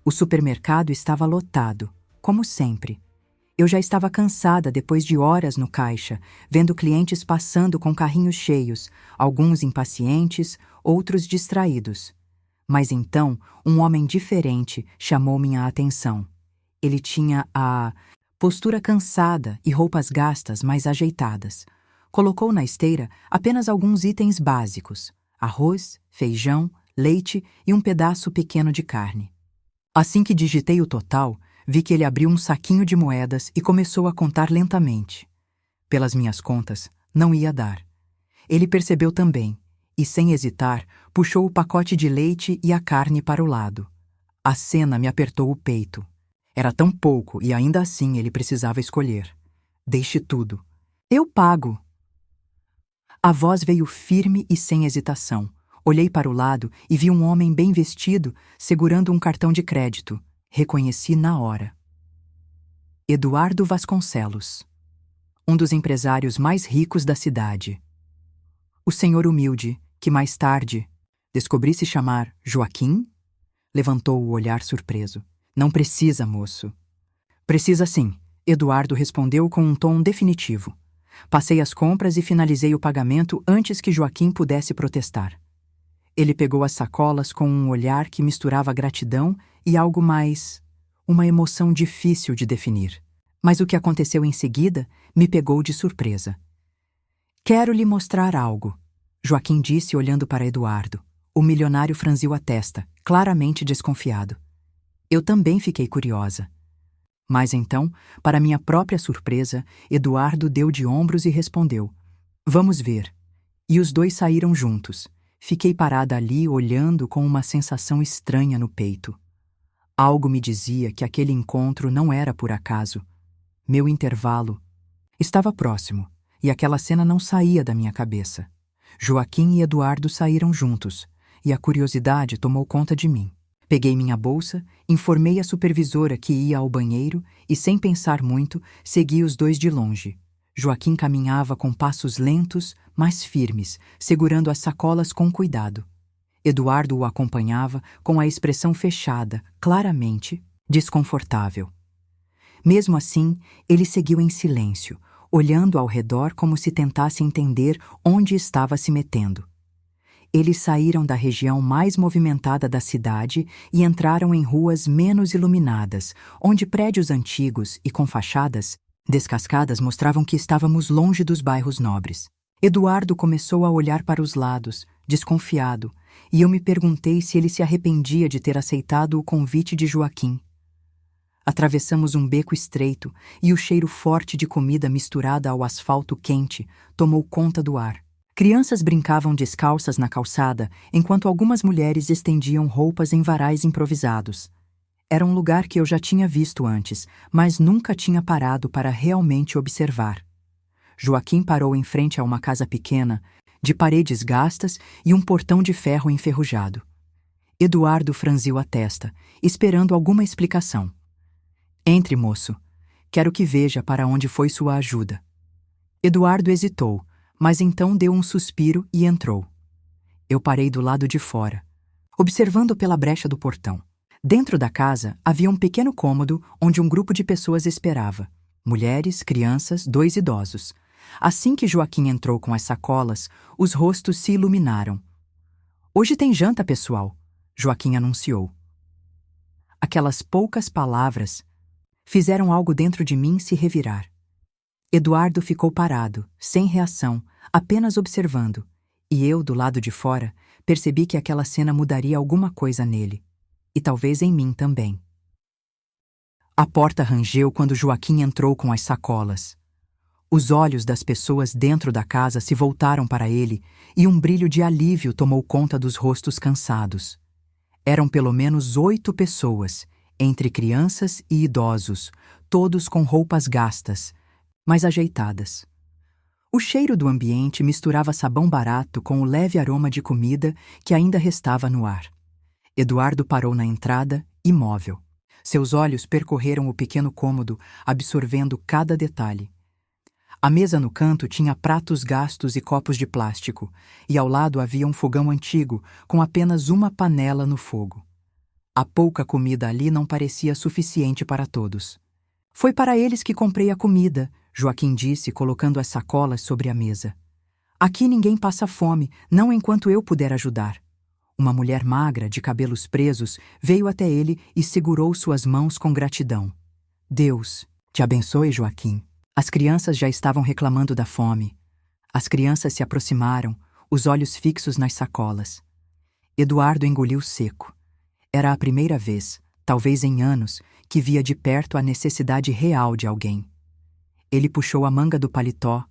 O supermercado estava lotado, como sempre. Eu já estava cansada depois de horas no caixa, vendo clientes passando com carrinhos cheios, alguns impacientes, outros distraídos. Mas então, um homem diferente chamou minha atenção. Ele tinha a postura cansada e roupas gastas, mas ajeitadas. Colocou na esteira apenas alguns itens básicos: arroz, feijão, leite e um pedaço pequeno de carne. Assim que digitei o total, vi que ele abriu um saquinho de moedas e começou a contar lentamente. Pelas minhas contas, não ia dar. Ele percebeu também e, sem hesitar, puxou o pacote de leite e a carne para o lado. A cena me apertou o peito. Era tão pouco e ainda assim ele precisava escolher. Deixe tudo. Eu pago. A voz veio firme e sem hesitação. Olhei para o lado e vi um homem bem vestido segurando um cartão de crédito. Reconheci na hora. Eduardo Vasconcelos, um dos empresários mais ricos da cidade. O senhor humilde, que mais tarde descobri se chamar Joaquim, levantou o olhar surpreso. Não precisa, moço. Precisa sim, Eduardo respondeu com um tom definitivo. Passei as compras e finalizei o pagamento antes que Joaquim pudesse protestar. Ele pegou as sacolas com um olhar que misturava gratidão e algo mais, uma emoção difícil de definir. Mas o que aconteceu em seguida me pegou de surpresa. Quero lhe mostrar algo, Joaquim disse olhando para Eduardo. O milionário franziu a testa, claramente desconfiado. Eu também fiquei curiosa. Mas então, para minha própria surpresa, Eduardo deu de ombros e respondeu: Vamos ver. E os dois saíram juntos. Fiquei parada ali olhando com uma sensação estranha no peito. Algo me dizia que aquele encontro não era por acaso. Meu intervalo estava próximo, e aquela cena não saía da minha cabeça. Joaquim e Eduardo saíram juntos, e a curiosidade tomou conta de mim. Peguei minha bolsa, informei a supervisora que ia ao banheiro e, sem pensar muito, segui os dois de longe. Joaquim caminhava com passos lentos, mas firmes, segurando as sacolas com cuidado. Eduardo o acompanhava com a expressão fechada, claramente desconfortável. Mesmo assim, ele seguiu em silêncio, olhando ao redor como se tentasse entender onde estava se metendo. Eles saíram da região mais movimentada da cidade e entraram em ruas menos iluminadas, onde prédios antigos e com fachadas descascadas mostravam que estávamos longe dos bairros nobres. Eduardo começou a olhar para os lados, desconfiado, e eu me perguntei se ele se arrependia de ter aceitado o convite de Joaquim. Atravessamos um beco estreito e o cheiro forte de comida misturada ao asfalto quente tomou conta do ar. Crianças brincavam descalças na calçada, enquanto algumas mulheres estendiam roupas em varais improvisados. Era um lugar que eu já tinha visto antes, mas nunca tinha parado para realmente observar. Joaquim parou em frente a uma casa pequena, de paredes gastas e um portão de ferro enferrujado. Eduardo franziu a testa, esperando alguma explicação. Entre, moço. Quero que veja para onde foi sua ajuda. Eduardo hesitou, mas então deu um suspiro e entrou. Eu parei do lado de fora, observando pela brecha do portão. Dentro da casa havia um pequeno cômodo onde um grupo de pessoas esperava. Mulheres, crianças, 2 idosos. Assim que Joaquim entrou com as sacolas, os rostos se iluminaram. Hoje tem janta, pessoal, Joaquim anunciou. Aquelas poucas palavras fizeram algo dentro de mim se revirar. Eduardo ficou parado, sem reação, apenas observando, e eu, do lado de fora, percebi que aquela cena mudaria alguma coisa nele, e talvez em mim também. A porta rangeu quando Joaquim entrou com as sacolas. Os olhos das pessoas dentro da casa se voltaram para ele e um brilho de alívio tomou conta dos rostos cansados. Eram pelo menos 8 pessoas, entre crianças e idosos, todos com roupas gastas, mas ajeitadas. O cheiro do ambiente misturava sabão barato com o leve aroma de comida que ainda restava no ar. Eduardo parou na entrada, imóvel. Seus olhos percorreram o pequeno cômodo, absorvendo cada detalhe. A mesa no canto tinha pratos gastos e copos de plástico, e ao lado havia um fogão antigo, com apenas uma panela no fogo. A pouca comida ali não parecia suficiente para todos. Foi para eles que comprei a comida, Joaquim disse, colocando as sacolas sobre a mesa. Aqui ninguém passa fome, não enquanto eu puder ajudar. Uma mulher magra, de cabelos presos, veio até ele e segurou suas mãos com gratidão. Deus te abençoe, Joaquim. As crianças já estavam reclamando da fome. As crianças se aproximaram, os olhos fixos nas sacolas. Eduardo engoliu seco. Era a primeira vez, talvez em anos, que via de perto a necessidade real de alguém. Ele puxou a manga do paletó,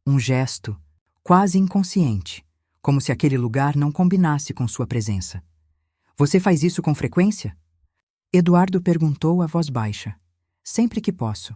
um gesto quase inconsciente, como se aquele lugar não combinasse com sua presença. Você faz isso com frequência? Eduardo perguntou a voz baixa. Sempre que posso.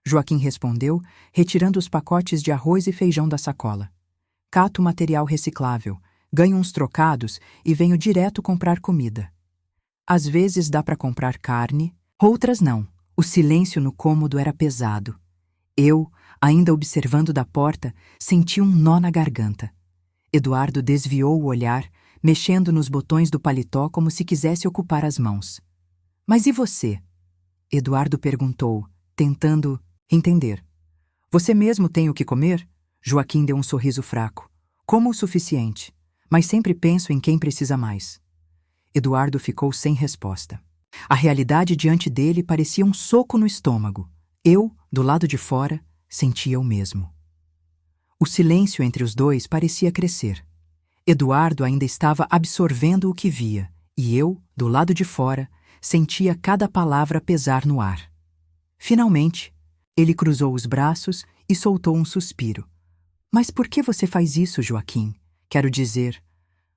Joaquim respondeu, retirando os pacotes de arroz e feijão da sacola. Cato material reciclável, ganho uns trocados e venho direto comprar comida. Às vezes dá para comprar carne, outras não. O silêncio no cômodo era pesado. Eu, ainda observando da porta, senti um nó na garganta. Eduardo desviou o olhar, mexendo nos botões do paletó como se quisesse ocupar as mãos. Mas e você? Eduardo perguntou, tentando entender. Você mesmo tem o que comer? Joaquim deu um sorriso fraco. Como o suficiente, mas sempre penso em quem precisa mais. Eduardo ficou sem resposta. A realidade diante dele parecia um soco no estômago. Eu, do lado de fora, sentia o mesmo. O silêncio entre os dois parecia crescer. Eduardo ainda estava absorvendo o que via, e eu, do lado de fora, sentia cada palavra pesar no ar. Finalmente, ele cruzou os braços e soltou um suspiro. Mas por que você faz isso, Joaquim? Quero dizer,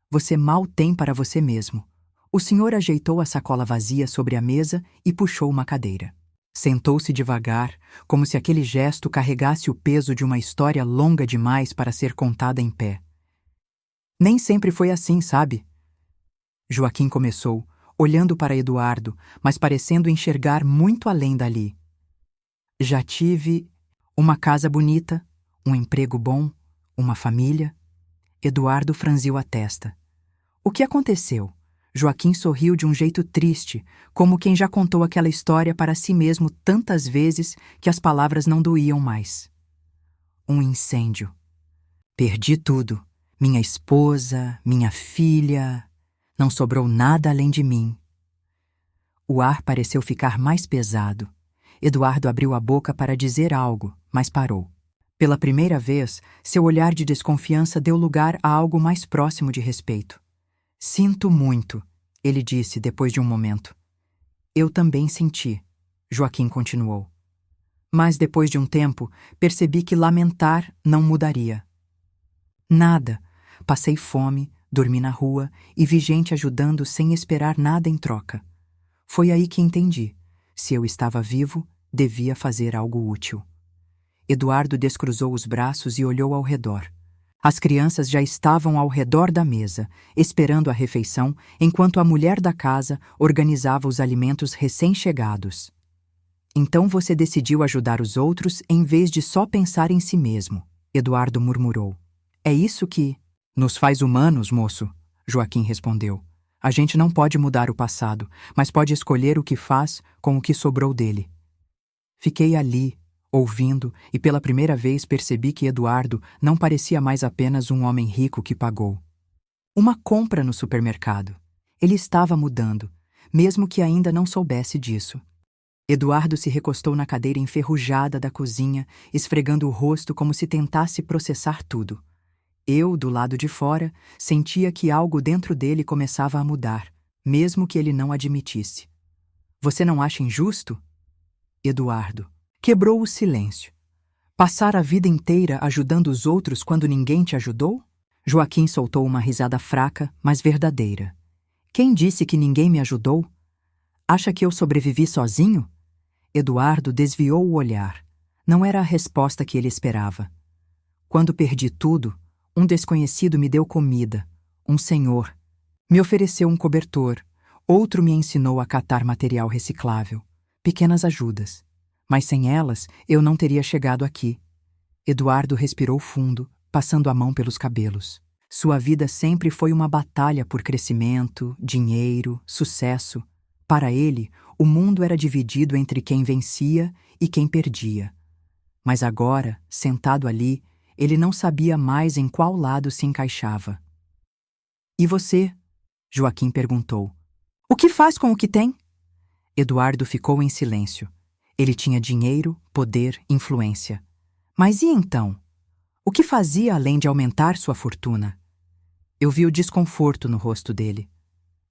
você mal tem para você mesmo. O senhor ajeitou a sacola vazia sobre a mesa e puxou uma cadeira. Sentou-se devagar, como se aquele gesto carregasse o peso de uma história longa demais para ser contada em pé. Nem sempre foi assim, sabe? Joaquim começou, olhando para Eduardo, mas parecendo enxergar muito além dali. Já tive uma casa bonita, um emprego bom, uma família. Eduardo franziu a testa. O que aconteceu? Joaquim sorriu de um jeito triste, como quem já contou aquela história para si mesmo tantas vezes que as palavras não doíam mais. Um incêndio. Perdi tudo. Minha esposa, minha filha. Não sobrou nada além de mim. O ar pareceu ficar mais pesado. Eduardo abriu a boca para dizer algo, mas parou. Pela primeira vez, seu olhar de desconfiança deu lugar a algo mais próximo de respeito. Sinto muito, ele disse depois de um momento. Eu também senti, Joaquim continuou. Mas depois de um tempo, percebi que lamentar não mudaria. Nada. Passei fome, dormi na rua e vi gente ajudando sem esperar nada em troca. Foi aí que entendi. Se eu estava vivo, devia fazer algo útil. Eduardo descruzou os braços e olhou ao redor. As crianças já estavam ao redor da mesa, esperando a refeição, enquanto a mulher da casa organizava os alimentos recém-chegados. Então você decidiu ajudar os outros em vez de só pensar em si mesmo, Eduardo murmurou. É isso que nos faz humanos, moço, Joaquim respondeu. A gente não pode mudar o passado, mas pode escolher o que faz com o que sobrou dele. Fiquei ali, ouvindo, e pela primeira vez percebi que Eduardo não parecia mais apenas um homem rico que pagou. Uma compra no supermercado. Ele estava mudando, mesmo que ainda não soubesse disso. Eduardo se recostou na cadeira enferrujada da cozinha, esfregando o rosto como se tentasse processar tudo. Eu, do lado de fora, sentia que algo dentro dele começava a mudar, mesmo que ele não admitisse. Você não acha injusto? Eduardo quebrou o silêncio. Passar a vida inteira ajudando os outros quando ninguém te ajudou? Joaquim soltou uma risada fraca, mas verdadeira. Quem disse que ninguém me ajudou? Acha que eu sobrevivi sozinho? Eduardo desviou o olhar. Não era a resposta que ele esperava. Quando perdi tudo, um desconhecido me deu comida. Um senhor me ofereceu um cobertor. Outro me ensinou a catar material reciclável. Pequenas ajudas. Mas sem elas, eu não teria chegado aqui. Eduardo respirou fundo, passando a mão pelos cabelos. Sua vida sempre foi uma batalha por crescimento, dinheiro, sucesso. Para ele, o mundo era dividido entre quem vencia e quem perdia. Mas agora, sentado ali, ele não sabia mais em qual lado se encaixava. E você? Joaquim perguntou. O que faz com o que tem? Eduardo ficou em silêncio. Ele tinha dinheiro, poder, influência. Mas e então? O que fazia além de aumentar sua fortuna? Eu vi o desconforto no rosto dele.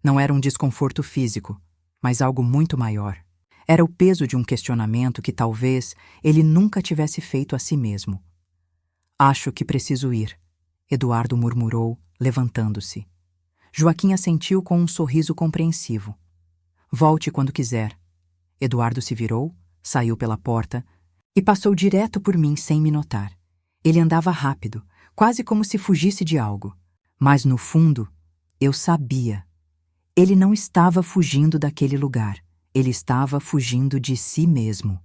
Não era um desconforto físico, mas algo muito maior. Era o peso de um questionamento que talvez ele nunca tivesse feito a si mesmo. Acho que preciso ir, Eduardo murmurou, levantando-se. Joaquim assentiu com um sorriso compreensivo. Volte quando quiser. Eduardo se virou, saiu pela porta e passou direto por mim sem me notar. Ele andava rápido, quase como se fugisse de algo. Mas no fundo, eu sabia. Ele não estava fugindo daquele lugar. Ele estava fugindo de si mesmo.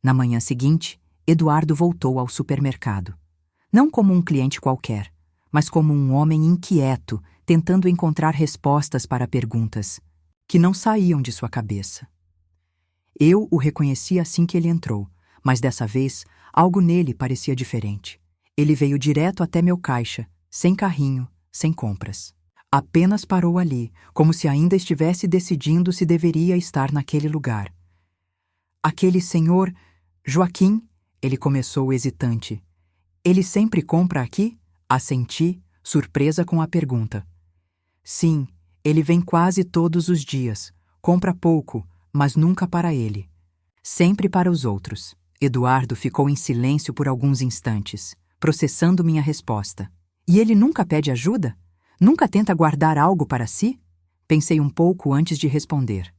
Na manhã seguinte, Eduardo voltou ao supermercado. Não como um cliente qualquer, mas como um homem inquieto, tentando encontrar respostas para perguntas que não saíam de sua cabeça. Eu o reconheci assim que ele entrou, mas dessa vez, algo nele parecia diferente. Ele veio direto até meu caixa, sem carrinho, sem compras. Apenas parou ali, como se ainda estivesse decidindo se deveria estar naquele lugar. Aquele senhor, Joaquim, ele começou hesitante. Ele sempre compra aqui? Assenti, surpresa com a pergunta. Sim, ele vem quase todos os dias. Compra pouco, mas nunca para ele. Sempre para os outros. Eduardo ficou em silêncio por alguns instantes, processando minha resposta. E ele nunca pede ajuda? Nunca tenta guardar algo para si? Pensei um pouco antes de responder.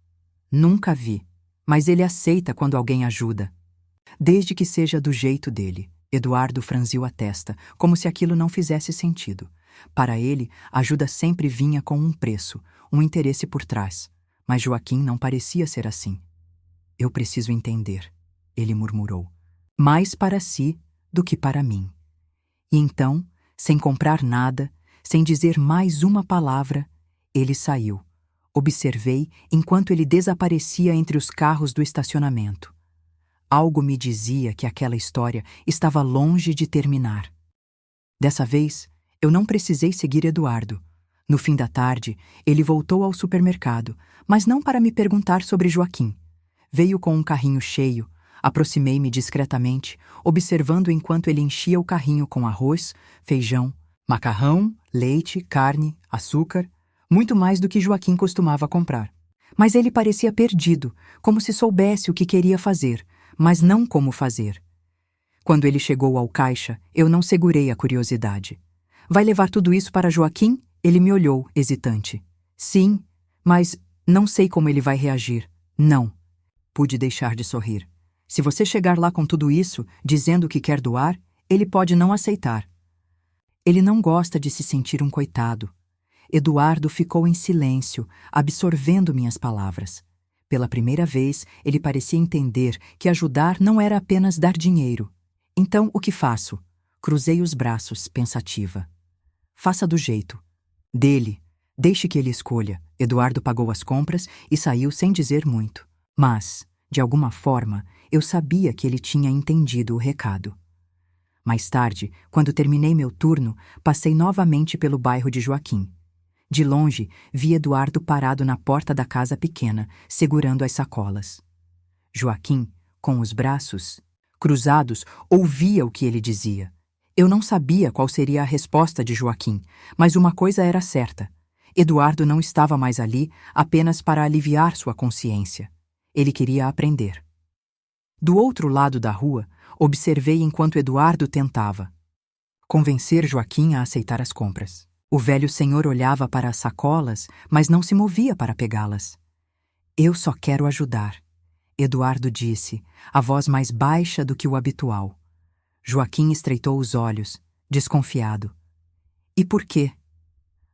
Nunca vi, mas ele aceita quando alguém ajuda. Desde que seja do jeito dele. Eduardo franziu a testa, como se aquilo não fizesse sentido. Para ele, a ajuda sempre vinha com um preço, um interesse por trás. Mas Joaquim não parecia ser assim. Eu preciso entender, ele murmurou. Mais para si do que para mim. E então, sem comprar nada, sem dizer mais uma palavra, ele saiu. Observei enquanto ele desaparecia entre os carros do estacionamento. Algo me dizia que aquela história estava longe de terminar. Dessa vez, eu não precisei seguir Eduardo. No fim da tarde, ele voltou ao supermercado, mas não para me perguntar sobre Joaquim. Veio com um carrinho cheio. Aproximei-me discretamente, observando enquanto ele enchia o carrinho com arroz, feijão, macarrão, leite, carne, açúcar, muito mais do que Joaquim costumava comprar. Mas ele parecia perdido, como se soubesse o que queria fazer, mas não como fazer. Quando ele chegou ao caixa, eu não segurei a curiosidade. Vai levar tudo isso para Joaquim? Ele me olhou, hesitante. Sim, mas não sei como ele vai reagir. Não. Pude deixar de sorrir. Se você chegar lá com tudo isso, dizendo que quer doar, ele pode não aceitar. Ele não gosta de se sentir um coitado. Eduardo ficou em silêncio, absorvendo minhas palavras. Pela primeira vez, ele parecia entender que ajudar não era apenas dar dinheiro. Então, o que faço? Cruzei os braços, pensativa. Faça do jeito. Dele. Deixe que ele escolha. Eduardo pagou as compras e saiu sem dizer muito. Mas, de alguma forma, eu sabia que ele tinha entendido o recado. Mais tarde, quando terminei meu turno, passei novamente pelo bairro de Joaquim. De longe, vi Eduardo parado na porta da casa pequena, segurando as sacolas. Joaquim, com os braços cruzados, ouvia o que ele dizia. Eu não sabia qual seria a resposta de Joaquim, mas uma coisa era certa. Eduardo não estava mais ali apenas para aliviar sua consciência. Ele queria aprender. Do outro lado da rua, observei enquanto Eduardo tentava convencer Joaquim a aceitar as compras. O velho senhor olhava para as sacolas, mas não se movia para pegá-las. Eu só quero ajudar, Eduardo disse, a voz mais baixa do que o habitual. Joaquim estreitou os olhos, desconfiado. E por quê?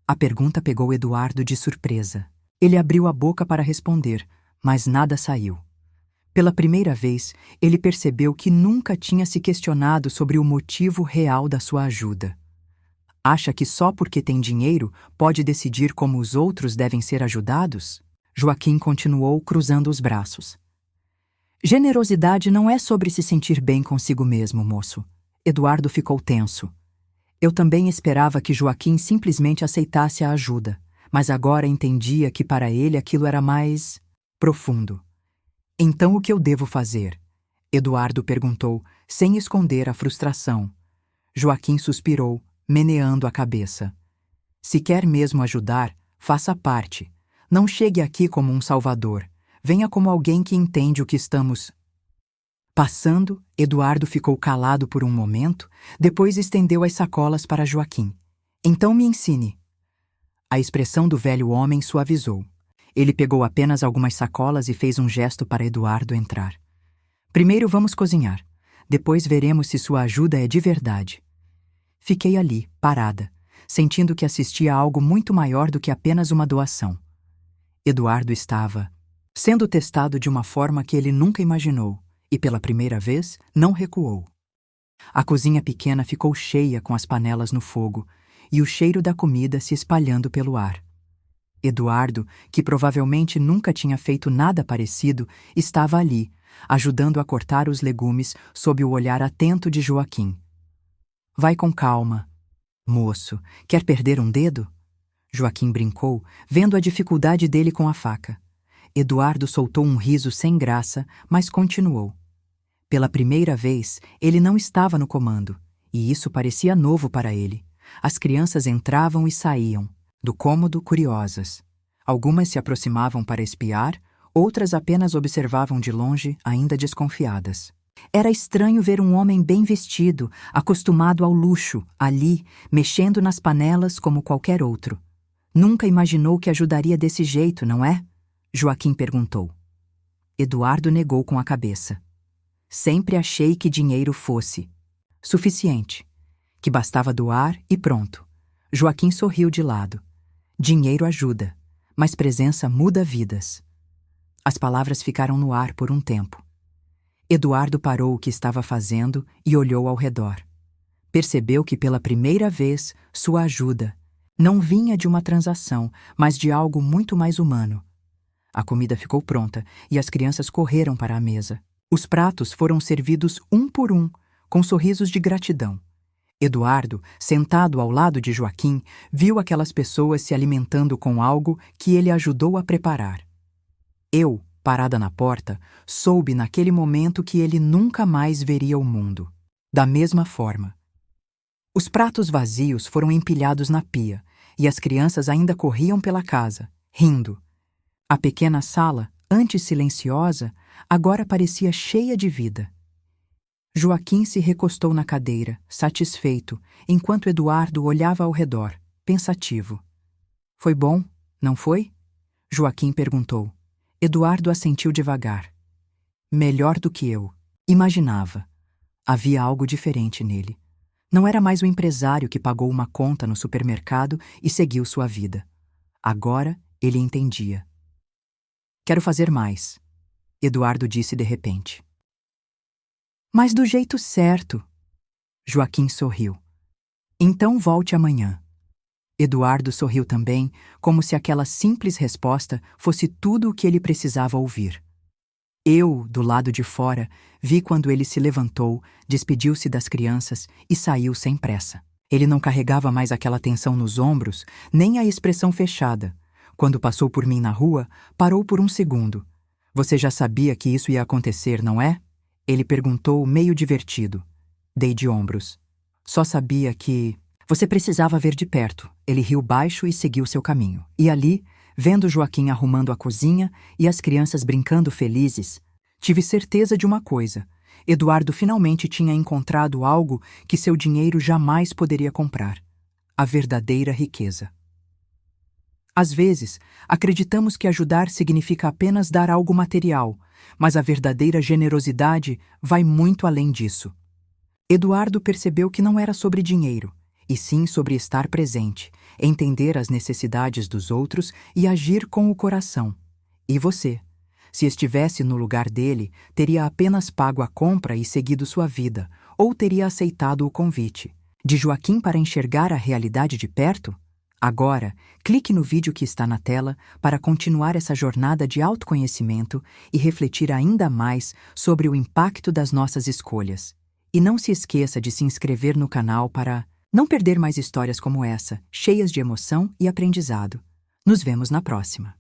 A pergunta pegou Eduardo de surpresa. Ele abriu a boca para responder, mas nada saiu. Pela primeira vez, ele percebeu que nunca tinha se questionado sobre o motivo real da sua ajuda. Acha que só porque tem dinheiro pode decidir como os outros devem ser ajudados? Joaquim continuou cruzando os braços. Generosidade não é sobre se sentir bem consigo mesmo, moço. Eduardo ficou tenso. Eu também esperava que Joaquim simplesmente aceitasse a ajuda, mas agora entendia que para ele aquilo era mais profundo. Então o que eu devo fazer? Eduardo perguntou, sem esconder a frustração. Joaquim suspirou, meneando a cabeça. Se quer mesmo ajudar, faça parte. Não chegue aqui como um salvador. Venha como alguém que entende o que estamos passando. Eduardo ficou calado por um momento, depois estendeu as sacolas para Joaquim. Então me ensine. A expressão do velho homem suavizou. Ele pegou apenas algumas sacolas e fez um gesto para Eduardo entrar. Primeiro vamos cozinhar. Depois veremos se sua ajuda é de verdade. Fiquei ali, parada, sentindo que assistia a algo muito maior do que apenas uma doação. Eduardo estava sendo testado de uma forma que ele nunca imaginou, e pela primeira vez não recuou. A cozinha pequena ficou cheia com as panelas no fogo e o cheiro da comida se espalhando pelo ar. Eduardo, que provavelmente nunca tinha feito nada parecido, estava ali, ajudando a cortar os legumes sob o olhar atento de Joaquim. Vai com calma. Moço, quer perder um dedo? Joaquim brincou, vendo a dificuldade dele com a faca. Eduardo soltou um riso sem graça, mas continuou. Pela primeira vez, ele não estava no comando, e isso parecia novo para ele. As crianças entravam e saíam, do cômodo curiosas. Algumas se aproximavam para espiar, outras apenas observavam de longe, ainda desconfiadas. Era estranho ver um homem bem vestido, acostumado ao luxo, ali, mexendo nas panelas como qualquer outro. Nunca imaginou que ajudaria desse jeito, não é? Joaquim perguntou. Eduardo negou com a cabeça. Sempre achei que dinheiro fosse suficiente, que bastava doar e pronto. Joaquim sorriu de lado. Dinheiro ajuda, mas presença muda vidas. As palavras ficaram no ar por um tempo. Eduardo parou o que estava fazendo e olhou ao redor. Percebeu que pela primeira vez sua ajuda não vinha de uma transação, mas de algo muito mais humano. A comida ficou pronta e as crianças correram para a mesa. Os pratos foram servidos um por um, com sorrisos de gratidão. Eduardo, sentado ao lado de Joaquim, viu aquelas pessoas se alimentando com algo que ele ajudou a preparar. Eu, parada na porta, soube naquele momento que ele nunca mais veria o mundo. Da mesma forma. Os pratos vazios foram empilhados na pia e as crianças ainda corriam pela casa, rindo. A pequena sala, antes silenciosa, agora parecia cheia de vida. Joaquim se recostou na cadeira, satisfeito, enquanto Eduardo olhava ao redor, pensativo. Foi bom, não foi? Joaquim perguntou. Eduardo assentiu devagar. Melhor do que eu imaginava. Havia algo diferente nele. Não era mais o empresário que pagou uma conta no supermercado e seguiu sua vida. Agora ele entendia. Quero fazer mais, Eduardo disse de repente. Mas do jeito certo. Joaquim sorriu. Então volte amanhã. Eduardo sorriu também, como se aquela simples resposta fosse tudo o que ele precisava ouvir. Eu, do lado de fora, vi quando ele se levantou, despediu-se das crianças e saiu sem pressa. Ele não carregava mais aquela tensão nos ombros, nem a expressão fechada. Quando passou por mim na rua, parou por um segundo. Você já sabia que isso ia acontecer, não é? Ele perguntou, meio divertido. Dei de ombros. Só sabia que... Você precisava ver de perto. Ele riu baixo e seguiu seu caminho. E ali, vendo Joaquim arrumando a cozinha e as crianças brincando felizes, tive certeza de uma coisa. Eduardo finalmente tinha encontrado algo que seu dinheiro jamais poderia comprar. A verdadeira riqueza. Às vezes, acreditamos que ajudar significa apenas dar algo material, mas a verdadeira generosidade vai muito além disso. Eduardo percebeu que não era sobre dinheiro, e sim sobre estar presente, entender as necessidades dos outros e agir com o coração. E você, se estivesse no lugar dele, teria apenas pago a compra e seguido sua vida, ou teria aceitado o convite de Joaquim para enxergar a realidade de perto? Agora, clique no vídeo que está na tela para continuar essa jornada de autoconhecimento e refletir ainda mais sobre o impacto das nossas escolhas. E não se esqueça de se inscrever no canal para não perder mais histórias como essa, cheias de emoção e aprendizado. Nos vemos na próxima.